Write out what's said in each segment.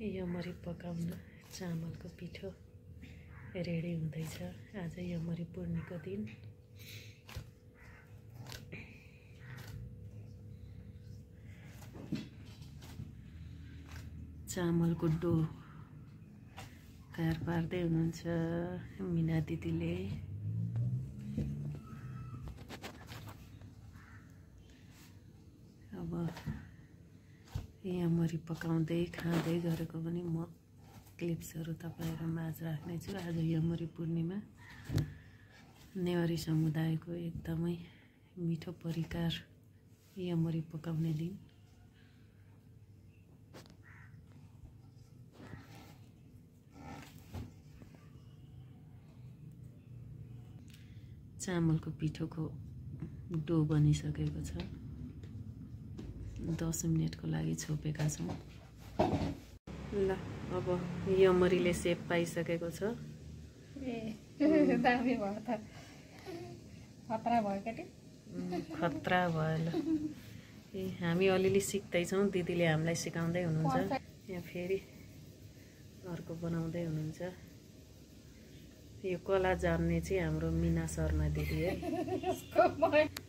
यमरी पकाउन चामलको पिठो रेडी हुँदैछ। आज यमरी पूर्णिको दिन। चामलको डो तयार पार्दै हुनुहुन्छ मिना दिदीले। अब यमरी पकाउँदै खाँदै गरेको पनि म क्लिप्सहरू तपाईहरु माझ राख्ने छु। आज यमरी पूर्णिमा नेवारी समुदायको एकदमै मिठो परिकार यमरी पकाउने दिन। चामलको पिठोको डो बनिसकेको छ। 10 मिनेटको लागि छोपेका छौं। ल अब यमरीले सेप पाइसकेको छ। दामी भयो त। खतरा भयो केटी। खतरा भयो ल। हामी अलिअलि सिक्दै छौं, दिदीले हामीलाई सिकाउँदै हुनुहुन्छ। यहाँ फेरि अर्को बनाउँदै हुनुहुन्छ। यो कला जान्ने चाहिँ हाम्रो मिना शर्मा दिदी है।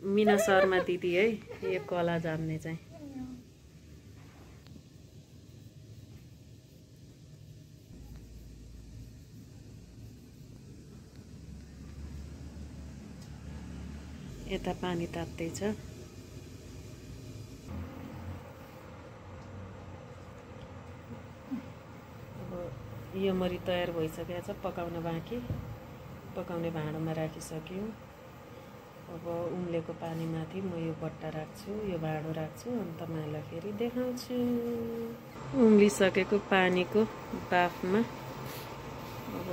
मिना शर्मा दिदी है यो कला जान्ने चाहिँ। यता पानी तात्दैछ। अब यमरी तयार भइसकेको छ, पकाउन बाँकी। पकाउने भाँडोमा राखिसक्यौं। अब उम्लेको पानीमाथि म यो बट्टा राख्छु, यो भाँडो राख्छु, अनि तपाईहरुलाई फेरि देखाउँछु। उम्लिसकेको पानीको बाफमा अब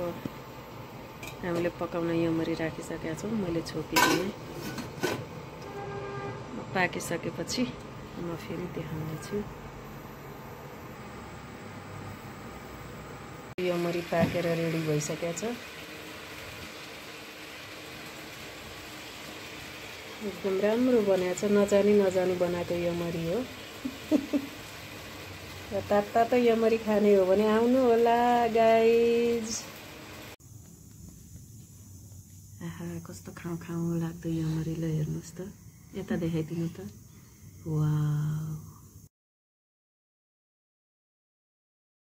हामीले पकाउन यमरी राखिसकेका छौं। मैले छोपिदिएँ। पाकिसकेपछि म फेरि देखाउने छु। यमरी पाकेर रेडी भइसकेको छ। एकदम राम्रो बनाएको छ। नजानी बनाएको यमरी हो। तातो यमरी खाने हो भने आउनु होला गाइज। आहा कस्तो खाउँ लाग्दो यमरी ल, हेर्नुस् त। यता देखाइदिनु त। वाउ।